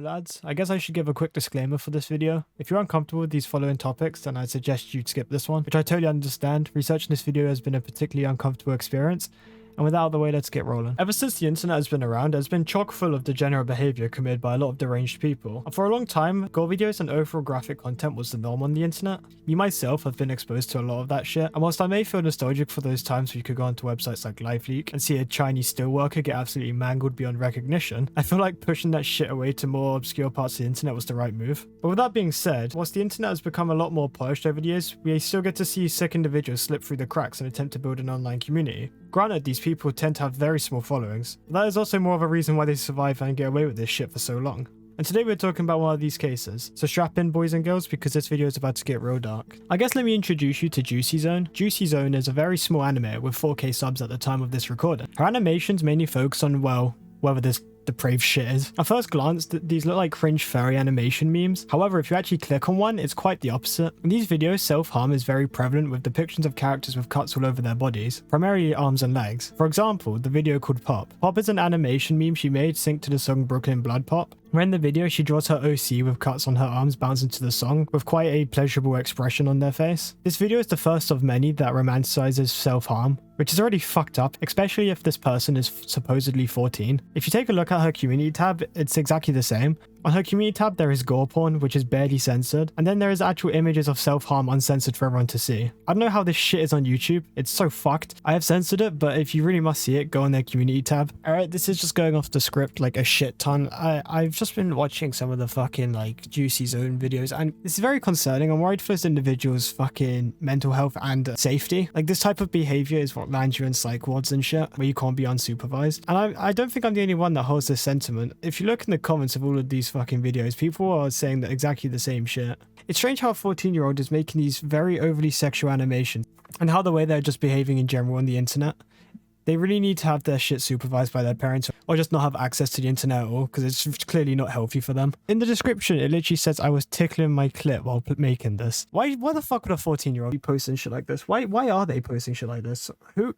lads, I guess I should give a quick disclaimer for this video. If you're uncomfortable with these following topics, then I'd suggest you skip this one, which I totally understand. Researching this video has been a particularly uncomfortable experience. And with that out of the way, let's get rolling. Ever since the internet has been around, it's been chock full of degenerate behavior committed by a lot of deranged people. And for a long time, gore videos and overall graphic content was the norm on the internet. Me myself have been exposed to a lot of that shit, and whilst I may feel nostalgic for those times where you could go onto websites like LiveLeak and see a Chinese steelworker get absolutely mangled beyond recognition, I feel like pushing that shit away to more obscure parts of the internet was the right move. But with that being said, whilst the internet has become a lot more polished over the years, we still get to see sick individuals slip through the cracks and attempt to build an online community. Granted, these people tend to have very small followings, but that is also more of a reason why they survive and get away with this shit for so long. And today we're talking about one of these cases, so strap in boys and girls because this video is about to get real dark. I guess let me introduce you to Juicy Zone. Juicy Zone is a very small anime with 4K subs at the time of this recording. Her animations mainly focus on, well, whether this depraved shit is. At first glance, these look like cringe furry animation memes. However, if you actually click on one, it's quite the opposite. In these videos, self-harm is very prevalent with depictions of characters with cuts all over their bodies, primarily arms and legs. For example, the video called Pop. Pop is an animation meme she made synced to the song Brooklyn Blood Pop, where in the video she draws her OC with cuts on her arms bouncing to the song with quite a pleasurable expression on their face. This video is the first of many that romanticizes self-harm, which is already fucked up, especially if this person is supposedly 14. If you take a look at her community tab, it's exactly the same. On her community tab, there is gore porn, which is barely censored, and then there is actual images of self-harm uncensored for everyone to see. I don't know how this shit is on YouTube, it's so fucked. I have censored it, but if you really must see it, go on their community tab. Alright, this is just going off the script like a shit ton. I've just been watching some of the fucking like Juicy Zone videos, and this is very concerning. I'm worried for this individual's fucking mental health and safety. Like, this type of behavior is what lands you in psych wards and shit, where you can't be unsupervised. And I don't think I'm the only one that holds this sentiment. If you look in the comments of all of these fucking videos, people are saying that exactly the same shit. It's strange how a 14-year-old is making these very overly sexual animations, and how the way they're just behaving in general on the internet. They really need to have their shit supervised by their parents, or just not have access to the internet at all, because it's clearly not healthy for them. In the description, it literally says, I was tickling my clit while making this. Why the fuck would a 14-year-old be posting shit like this? Why are they posting shit like this? Who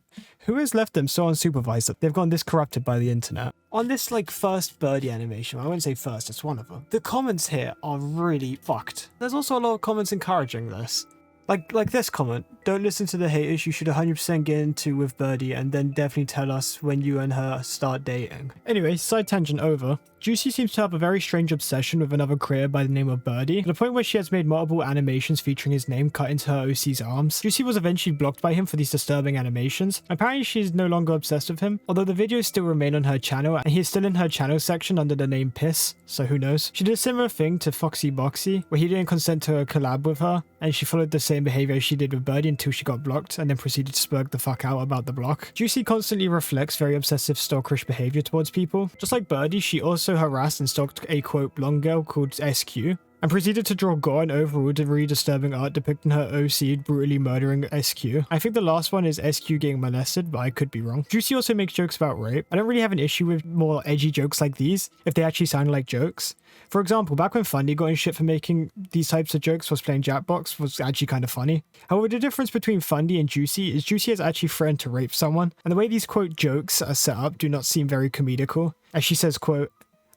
has left them so unsupervised that they've gotten this corrupted by the internet? On this like first birdie animation, I wouldn't say first, it's one of them. The comments here are really fucked. There's also a lot of comments encouraging this. Like this comment, don't listen to the haters, you should 100% get into with Birdie and then definitely tell us when you and her start dating. Anyway, side tangent over. Juicy seems to have a very strange obsession with another creator by the name of Birdie, to the point where she has made multiple animations featuring his name cut into her OC's arms. Juicy was eventually blocked by him for these disturbing animations. Apparently she is no longer obsessed with him, although the videos still remain on her channel and he is still in her channel section under the name Piss, so who knows. She did a similar thing to Foxy Boxy, where he didn't consent to a collab with her, and she followed the same behavior as she did with Birdie until she got blocked and then proceeded to spurg the fuck out about the block. Juicy constantly reflects very obsessive stalkerish behavior towards people. Just like Birdie, she also harassed and stalked a quote blonde girl called SQ, and proceeded to draw gore and overall really disturbing art depicting her OC brutally murdering SQ. I think the last one is SQ getting molested, but I could be wrong. Juicy also makes jokes about rape. I don't really have an issue with more edgy jokes like these, if they actually sound like jokes. For example, back when Fundy got in shit for making these types of jokes was playing Jackbox was actually kind of funny. However, the difference between Fundy and Juicy is Juicy has actually threatened to rape someone, and the way these quote jokes are set up do not seem very comedical. As she says, quote,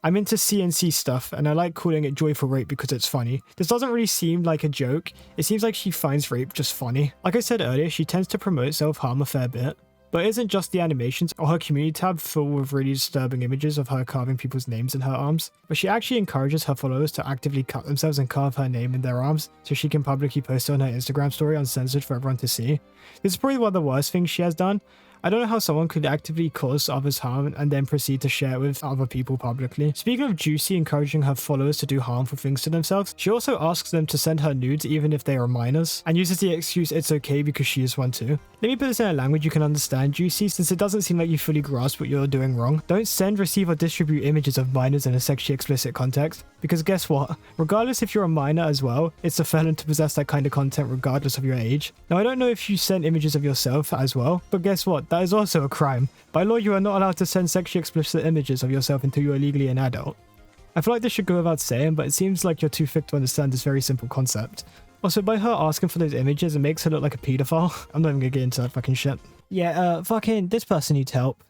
I'm into CNC stuff and I like calling it joyful rape because it's funny. This doesn't really seem like a joke. It seems like she finds rape just funny. Like I said earlier, she tends to promote self-harm a fair bit. But it isn't just the animations or her community tab full of really disturbing images of her carving people's names in her arms, but she actually encourages her followers to actively cut themselves and carve her name in their arms so she can publicly post it on her Instagram story uncensored for everyone to see. This is probably one of the worst things she has done. I don't know how someone could actively cause others harm and then proceed to share it with other people publicly. Speaking of Juicy encouraging her followers to do harmful things to themselves, she also asks them to send her nudes even if they are minors, and uses the excuse it's okay because she is one too. Let me put this in a language you can understand, Juicy, since it doesn't seem like you fully grasp what you're doing wrong. Don't send, receive, or distribute images of minors in a sexually explicit context, because guess what? Regardless if you're a minor as well, it's a felon to possess that kind of content regardless of your age. Now, I don't know if you send images of yourself as well, but guess what? That is also a crime. By law, you are not allowed to send sexually explicit images of yourself until you are legally an adult. I feel like this should go without saying, but it seems like you're too thick to understand this very simple concept. Also, by her asking for those images, it makes her look like a pedophile. I'm not even gonna get into that fucking shit. Yeah, fucking, this person needs help.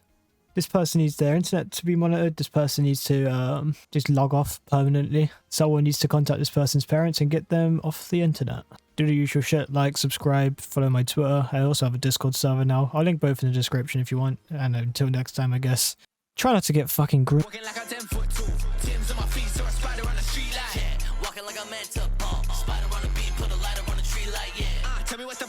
This person needs their internet to be monitored. This person needs to just log off permanently. Someone needs to contact this person's parents and get them off the internet. Do the usual shit, like, subscribe, follow my Twitter. I also have a Discord server now. I'll link both in the description if you want. And until next time, I guess. Try not to get fucking green. Walking like a 10-foot-2, Tim's on my feet, so I spider on the street like, yeah. Walking like I'm meant to, spider on the beat, put a lighter on the tree like, yeah. Tell me what the